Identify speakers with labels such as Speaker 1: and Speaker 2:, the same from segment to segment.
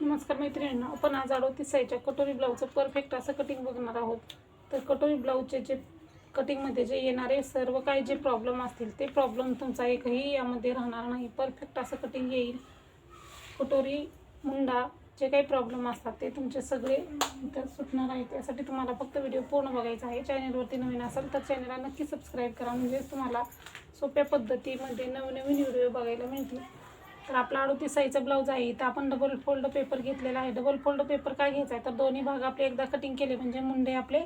Speaker 1: नमस्कार मैत्रिणींनो, आपण आज 38 साईजच्या कटोरी ब्लाऊजचं परफेक्ट असं कटिंग बघणार आहोत. तर कटोरी ब्लाऊजचे जे कटिंगमध्ये जे येणारे सर्व काही जे प्रॉब्लेम असतील ते प्रॉब्लेम तुमचा एकही यामध्ये राहणार नाही. परफेक्ट असं कटिंग येईल. कटोरी मुंडा जे काही प्रॉब्लेम असतात ते तुमचे सगळे इथं सुटणार आहे. त्यासाठी तुम्हाला फक्त व्हिडिओ पूर्ण बघायचा आहे. चॅनलवरती नवीन असाल तर चॅनलला नक्की सबस्क्राईब करा, म्हणजे तुम्हाला सोप्या पद्धतीमध्ये नवनवीन व्हिडिओ बघायला मिळतील. तर आपला 38 साईजचा ब्लाऊज आहे. तर आपण डबल फोल्ड पेपर घेतलेला आहे. डबल फोल्ड पेपर काय घ्यायचा आहे तर दोन्ही भाग आपले एकदा कटिंग केले म्हणजे मुंडे आपले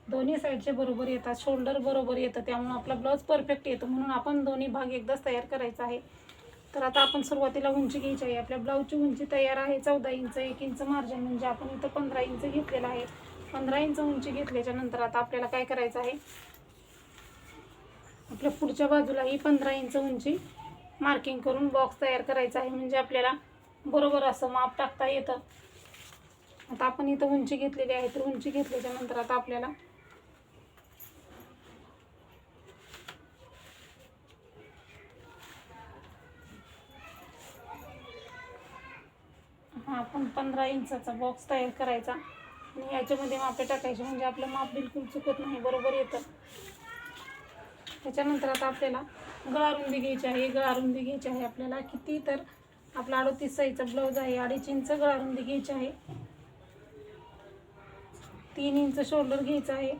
Speaker 1: दोन्ही साईडचे बरोबर येतात, शोल्डर बरोबर येतं, त्यामुळे आपला ब्लाऊज परफेक्ट येतो. म्हणून आपण दोन्ही भाग एकदाच तयार करायचा आहे. तर आता आपण सुरुवातीला उंची घ्यायची आहे. आपल्या ब्लाऊजची उंची तयार आहे 14 इंच. 1 इंच मार्जिन म्हणजे आपण इथं 15 इंच घेतलेला आहे. 15 इंच उंची घेतल्याच्या नंतर आता आपल्याला काय करायचं आहे, आपल्या पुढच्या बाजूलाही 15 इंच उंची मार्किंग करून बॉक्स तयार करायचा आहे, म्हणजे आपल्याला बरोबर असं माप टाकता येतं. आता आपण इथं उंची घेतलेली आहे. तर उंची घेतल्याच्या नंतर आता आपल्याला आपण 15 इंचाचा बॉक्स तयार करायचा आणि याच्यामध्ये मापे टाकायचे, म्हणजे आपलं माप बिलकुल चुकत नाही, बरोबर येतं. त्याच्यानंतर आता आपल्याला गळा रुंदी घ्यायची आहे. गळा रुंदी घ्यायची आहे आपल्याला किती, तर आपला 38 साईजचा ब्लाऊज आहे. 2.5 इंच गळा रुंदी घ्यायची आहे. 3 इंच शोल्डर घ्यायचं आहे.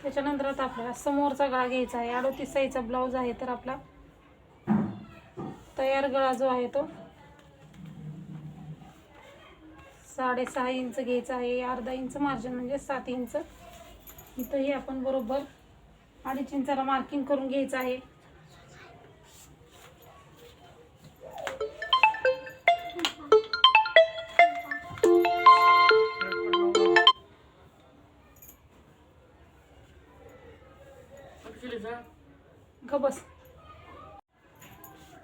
Speaker 1: त्याच्यानंतर आता आपल्याला समोरचा गळा घ्यायचा आहे. 38 साईजचा ब्लाऊज आहे. तर आपला तयार गळा जो आहे तो 6.5 इंच घ्यायचा आहे. अर्धा इंच मार्जिन म्हणजे 7 इंच. इथंही आपण बरोबर 2.5 इंचाला मार्किंग करून घ्यायचं आहे. बस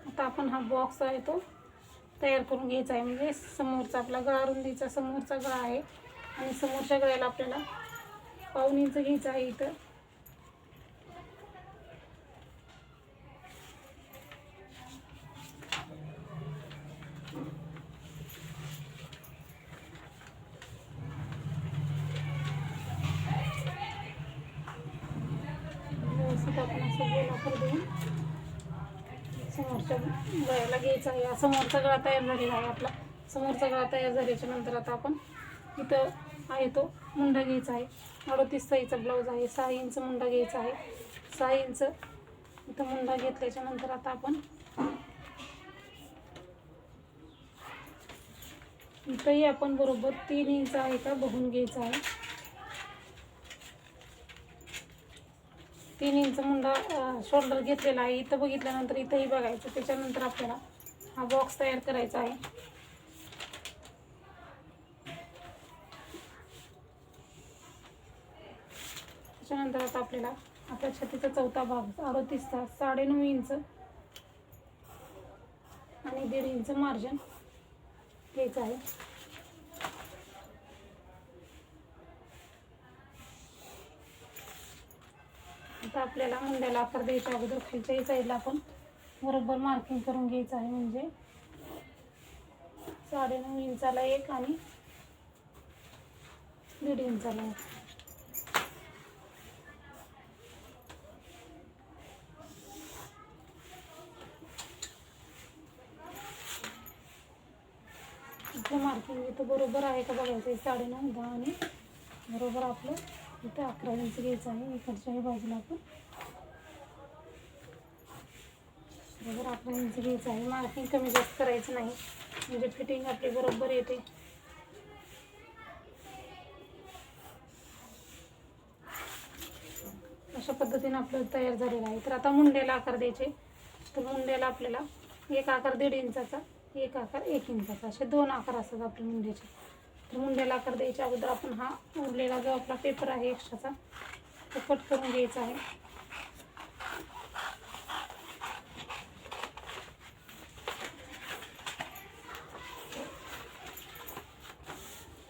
Speaker 1: आता आपण हा बॉक्स आहे तो तयार करून घ्यायचा आहे, म्हणजे समोरचा आपला गळा रुंदीचा समोरचा गळा आहे आणि समोरच्या गळ्याला आपल्याला 1.5 इंच घ्यायचं आहे. इथं व्यवस्थित आपण असं गोलाकार देऊन समोरच्या गळ्याला घ्यायचा आहे. समोरचा गळा तयार झालेला आहे. आपला समोरचा गळा तयार झाल्याच्या नंतर आता आपण इथं आहे तो मुंडा घ्यायचा आहे. 38 साईजचा ब्लाऊज आहे. 6 इंच मुंडा घ्यायचा आहे. 6 इंच इथं मुंडा घेतल्याच्या नंतर आता आपण इथंही आपण बरोबर 3 इंच आहे का बघून घ्यायचं आहे. 3 इंच मुंडा शोल्डर घेतलेला आहे. इथं बघितल्यानंतर इथंही बघायचं. त्याच्यानंतर आपल्याला हा बॉक्स तयार करायचा आहे. त्याच्यानंतर आता आपल्याला आपल्या छातीचा चौथा भाग 38चा 9.5 इंच आणि 1.5 इंच मार्जिन घ्यायचं आहे. आता आपल्याला मुंड्याला आकार द्यायच्या अगोदर खालच्याही साईडला आपण बरोबर मार्किंग करून घ्यायचं आहे, म्हणजे 9.5 इंचाला एक आणि 1.5 इंचाला एक. इथं मार्किंग इथं बरोबर आहे का बघायचं आहे. 9.5 10 आणि बरोबर आपलं इथं 11 इंच घ्यायचं आहे. इकडच्याही बाजूला आपण बरोबर 11 इंच घ्यायचं आहे. मार्किंग कमी जास्त करायचं नाही, म्हणजे फिटिंग आपली बरोबर येते. अशा पद्धतीने आपलं तयार झालेलं आहे. तर आता मुंड्याला आकार द्यायचे. तर मुंड्याला आपल्याला एक आकार 1.5 इंचाचा, एक आकार 1 इंचाचा, असे 2 आकार असतात आपल्या मुंड्याचे. तर मुंड्याला आकार द्यायच्या अगोदर आपण हा उरलेला जो आपला पेपर आहे एक्स्ट्राचा तो कट करून घ्यायचा आहे.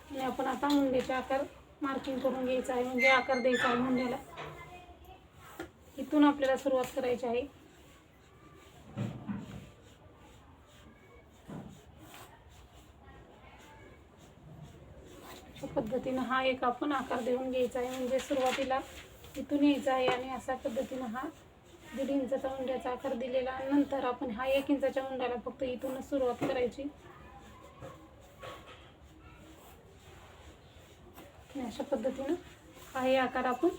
Speaker 1: आणि आपण आता मुंड्याचे आकार मार्किंग करून घ्यायचं आहे, म्हणजे आकार द्यायचा आहे मुंड्याला. इथून आपल्याला सुरुवात करायची आहे. अशा पद्धतीनं हा एक आपण आकार देऊन घ्यायचा आहे. म्हणजे सुरुवातीला इथून यायचं आहे आणि अशा पद्धतीनं हा 1.5 इंचाचा मुंड्याचा आकार दिलेला. नंतर आपण हा 1 इंचाच्या मुंड्याला फक्त इथूनच सुरुवात करायची. अशा पद्धतीनं हा हे आकार आपण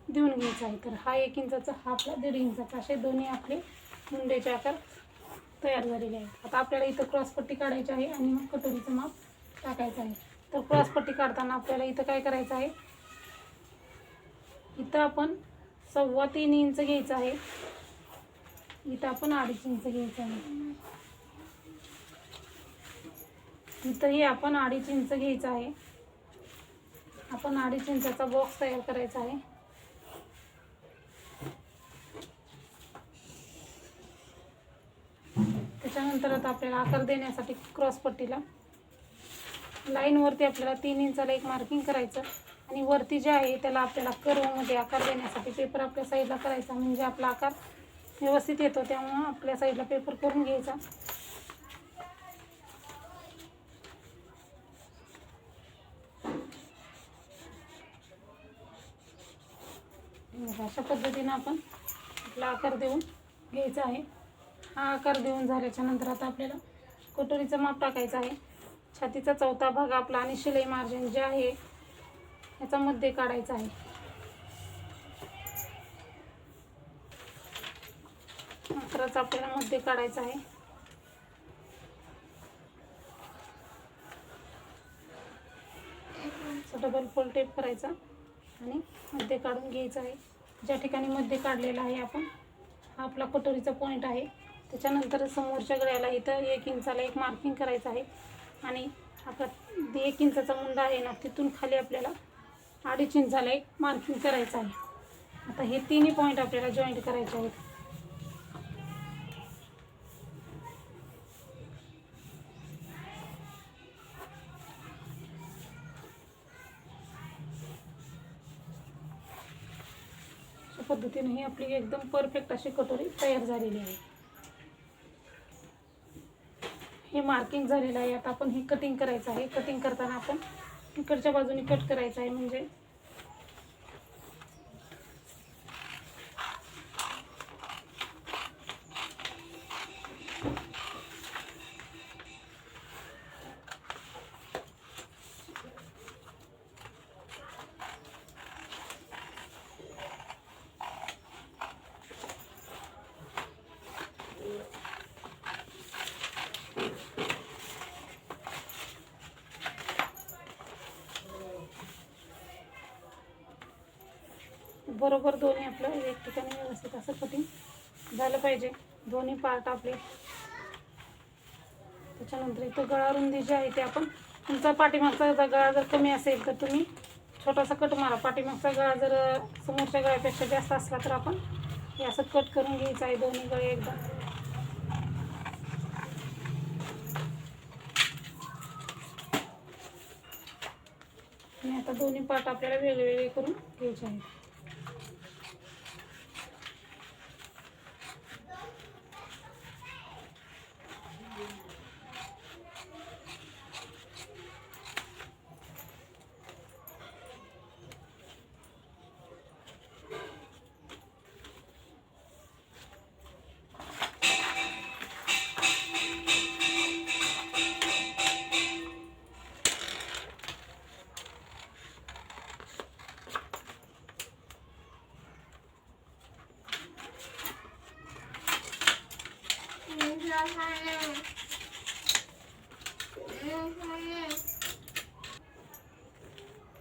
Speaker 1: देऊन घ्यायचा आहे. तर हा 1 इंचाचा, हा आपला 1.5 इंचाचा, असे दोन्ही आपले मुंड्याचे आकार तयार झालेले आहेत. आता आपल्याला इथं क्रॉसपट्टी काढायची आहे आणि मग कटोरीचं माप टाकायचं आहे. तर क्रॉसपट्टी काढताना आपल्याला इथं काय करायचं आहे, इथं आपण 3.25 इंच घ्यायचं आहे. इथं आपण 2.5 इंच घ्यायचं आहे. इथंही आपण 2.5 इंच घ्यायचं आहे. आपण 2.5 इंचाचा बॉक्स तयार करायचा आहे. त्याच्यानंतर आता आपल्याला आकार देण्यासाठी क्रॉसपट्टीला लाईनवरती आपल्याला 3 इंचाला एक मार्किंग करायचं आणि वरती जे आहे त्याला आपल्याला कर्वमध्ये आकार देण्यासाठी पेपर आपल्या साईडला करायचा. म्हणजे आपला आकार व्यवस्थित येतो. त्यामुळं आपल्या साईडला पेपर करून घ्यायचा. अशा पद्धतीनं आपण आपला आकार देऊन घ्यायचा आहे. हा आकार देऊन झाल्याच्या नंतर आता आपल्याला कटोरीचं माप टाकायचं आहे. छातीचा 4था भाग आपला आणि शिलाई मार्जिन जे आहे याचा मध्ये काढायचा आहे. आकाराचा आपल्याला मध्ये काढायचा आहे. डबल फोल्ड टेप करायचा आणि मध्ये काढून घ्यायचा आहे. ज्या ठिकाणी मध्ये काढलेला आहे आपण, हा आपला कटोरीचा पॉईंट आहे. त्याच्यानंतर समोरच्या गळ्याला इथं 1 इंचाला एक मार्किंग करायचं आहे आणि आता 1 इंचाचा मुंडा आहे ना, तिथून खाली आपल्याला 2.5 इंचाला एक मार्किंग करायचं आहे. आता हे तिन्ही पॉईंट आपल्याला जॉईंट करायचे आहेत. अशा पद्धतीने ही आपली एकदम परफेक्ट अशी कटोरी तयार झालेली आहे. हे मार्किंग झालेलं आहे. आता आपण हे कटिंग करायचं आहे. कटिंग करताना आपण इकडच्या बाजूने कट करायचं आहे. म्हणजे बरोबर दोन्ही आपलं एक ठिकाणी व्यवस्थित असं कटिंग झालं पाहिजे, दोन्ही पार्ट आपले. त्याच्यानंतर इथं गळा रुंदी जी आहे ते आपण, तुमचा पाठीमागचा गळा जर कमी असेल तर तुम्ही छोटासा कट मारा. पाठीमागचा गळा जर समोरच्या गळ्यापेक्षा जास्त असला तर आपण हे असं कट करून घ्यायचं आहे दोन्ही गळे एकदा. आणि आता दोन्ही पार्ट आपल्याला वेगवेगळे करून घ्यायचे आहेत.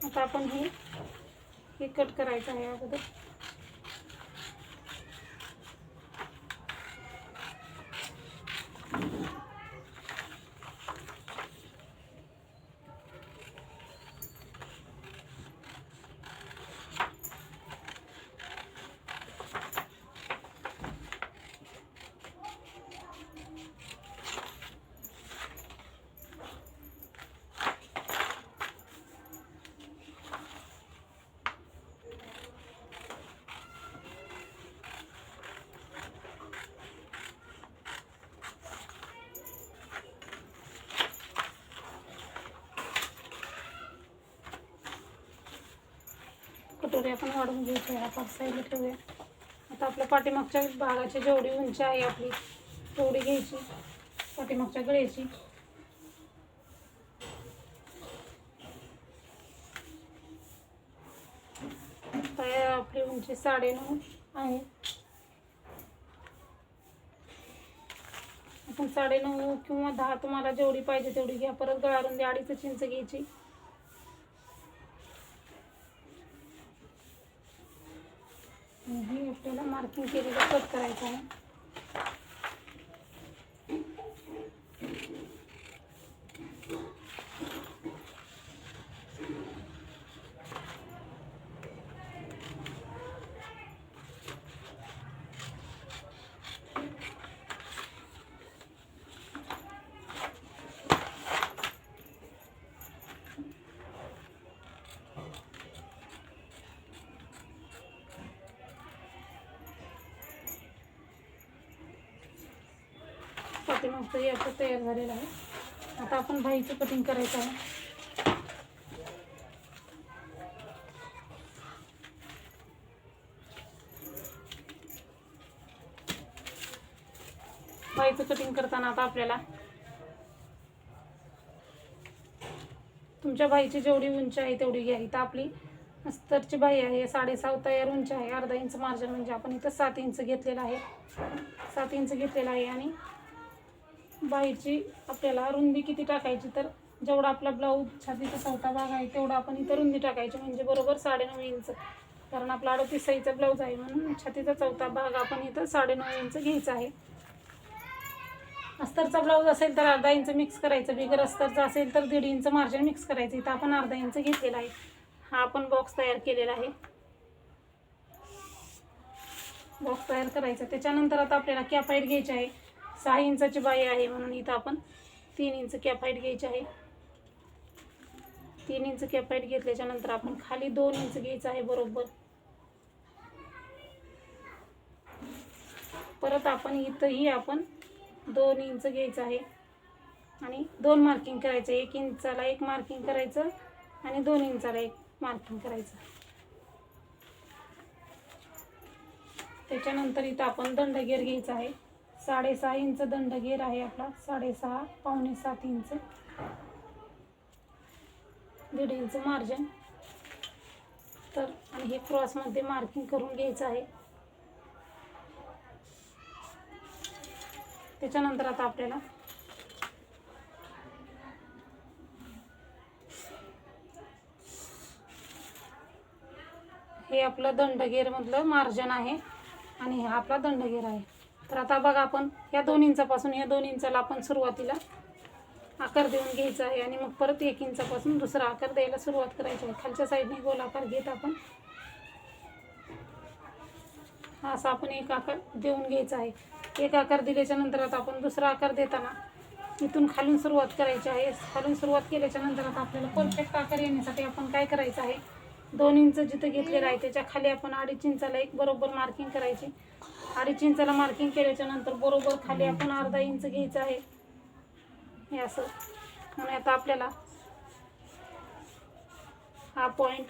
Speaker 1: आता आपण हे कट करायचं आहे अगोदर. कटोरी आपण वाढवून घ्यायची आहे. आपण साईडला ठेवूया. आता आपल्या पाठीमागच्या भागाची जेवढी उंची आहे आपली तेवढी घ्यायची, पाठीमागच्या गळ्याची. आपली उंची 9.5 आहे. आपण 9.5 किंवा 10 तुम्हाला जेवढी पाहिजे तेवढी घ्या. परत गळा रुंदी 2.5 इंच घ्यायची. ही आपल्याला मार्किंग केलेलं कट करायचं आहे. पाठीमागचं हे आपलं तयार झालेलं आहे. आता आपण बाहीचं कटिंग करायचं आहे. बाहीचं कटिंग करताना आता आपल्याला तुमच्या बाहीची जेवढी उंची आहे तेवढी घ्या. इथं आपली अस्तरची बाही आहे 6.5 तयार उंची आहे. अर्धा इंच मार्जिन म्हणजे आपण इथं 7 इंच घेतलेला आहे. 7 इंच घेतलेला आहे. आणि बाहीची आपल्याला रुंदी किती टाकायची, तर जेवढा आपला ब्लाऊज छातीचा चौथा भाग आहे तेवढा आपण इथं रुंदी टाकायची, म्हणजे बरोबर 9.5 इंच. कारण आपला 38 साईजचा ब्लाऊज आहे म्हणून छातीचा चौथा भाग आपण इथं 9.5 इंच घ्यायचा आहे. अस्तरचा ब्लाऊज असेल तर अर्धा इंच मिक्स करायचं. बिगर अस्तरचा असेल तर 1.5 इंच मार्जिन मिक्स करायचं. इथं आपण अर्धा इंच घेतलेला आहे. हा आपण बॉक्स तयार केलेला आहे. बॉक्स तयार करायचा. त्याच्यानंतर आता आपल्याला कॅप हाईट घ्यायची आहे. 6 इंचाची बाही आहे म्हणून इथं आपण 3 इंच कॅप हाईट घ्यायची आहे. 3 इंच कॅप हाईट घेतल्याच्या नंतर आपण खाली 2 इंच घ्यायचं आहे बरोबर. परत आपण इथंही आपण 2 इंच घ्यायचं आहे आणि 2 मार्किंग करायचं. 1 इंचाला 1 मार्किंग करायचं आणि 2 इंचाला 1 मार्किंग करायचं. त्याच्यानंतर इथं आपण दंडगेर घ्यायचा आहे. 6.5 इंच दंडगेर आहे आपला. 6.5 पावणे 7 इंच, 1.5 इंच मार्जिन. तर आणि हे क्रॉसमध्ये मार्किंग करून घ्यायचं आहे. त्याच्यानंतर आता आपल्याला हे आपलं दंडगेरमधलं मार्जिन आहे आणि हा आपला दंडगेर आहे. तर आता बघा आपण या 2 इंचापासून या 2 इंचाला आपण सुरुवातीला आकार देऊन घ्यायचा आहे आणि मग परत 1 इंचापासून दुसरा आकार द्यायला सुरुवात करायची आहे. खालच्या साईडने गोल आकार घेत आपण असा आपण एक आकार देऊन घ्यायचा आहे. एक आकार दिल्याच्या नंतर आता आपण दुसरा आकार देताना इथून खालून सुरुवात करायची आहे. खालून सुरुवात केल्याच्या नंतर आता आपल्याला परफेक्ट आकार येण्यासाठी आपण काय करायचं आहे, 2 इंच जिथं घेतलेलं आहे त्याच्या खाली आपण 2.5 इंचाला एक बरोबर मार्किंग करायची. 2.5 इंचाला मार्किंग केल्याच्या नंतर बरोबर खाली आपण अर्धा इंच घ्यायचं आहे हे असं. आणि आता आपल्याला हा पॉईंट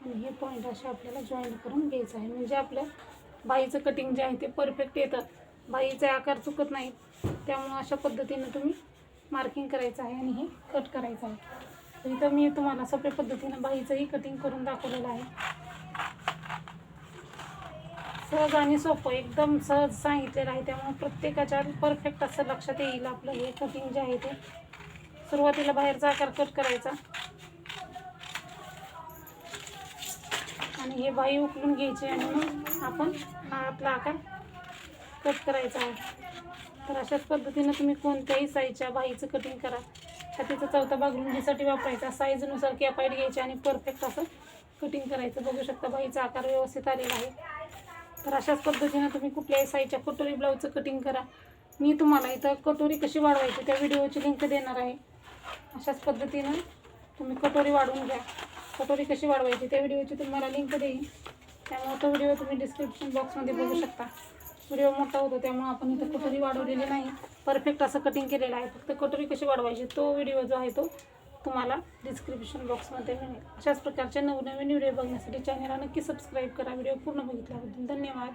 Speaker 1: आणि हे पॉईंट असे आपल्याला जॉईन करून घ्यायचं आहे. म्हणजे आपलं बाहीचं कटिंग जे आहे ते परफेक्ट येतं. बाहीचे आकार चुकत नाही. त्यामुळं अशा पद्धतीनं तुम्ही मार्किंग करायचं आहे आणि हे कट करायचं आहे. तर इथं मी तुम्हाला सोप्या पद्धतीनं बाहीचंही कटिंग करून दाखवलेलं आहे. सहज आणि सोपं एकदम सहज सांगितलेलं आहे. त्यामुळे प्रत्येकाच्या परफेक्ट असं लक्षात येईल आपलं हे कटिंग जे आहे ते. सुरुवातीला बाहेरचा आकार कट करायचा आणि हे बाही उकलून घ्यायची आणि मग आपण हा आपला आकार कट करायचा आहे. तर अशाच पद्धतीनं तुम्ही कोणत्याही साईजच्या बाहीचं कटिंग करा. छातीचा चौथा भाग रुंदीसाठी वापरायचा. साईजनुसार कॅप हाईट घ्यायची आणि परफेक्ट असं कटिंग करायचं. बघू शकता बाहीचा आकार व्यवस्थित आलेला आहे. तर अशाच पद्धतीनं तुम्ही कुठल्याही साईजच्या कटोरी ब्लाऊजचं कटिंग करा. मी तुम्हाला इथं कटोरी कशी वाढवायची त्या व्हिडिओची लिंक देणार आहे. अशाच पद्धतीनं तुम्ही कटोरी वाढवून घ्या. कटोरी कशी वाढवायची त्या व्हिडिओची तुम्हाला लिंक देईन. त्यामुळे तो व्हिडिओ तुम्ही डिस्क्रिप्शन बॉक्समध्ये बघू शकता. व्हिडिओ मोठा होतो त्यामुळे आपण इथं कटोरी वाढवलेली नाही. परफेक्ट असं कटिंग केलेलं आहे. फक्त कटोरी कशी वाढवायची तो व्हिडिओ जो आहे तो तुम्हाला डिस्क्रिप्शन बॉक्समध्ये मिळेल. अशाच प्रकारचे नवनवीन व्हिडिओ बघण्यासाठी चॅनलला नक्की सबस्क्राईब करा. व्हिडिओ पूर्ण बघितल्याबद्दल धन्यवाद.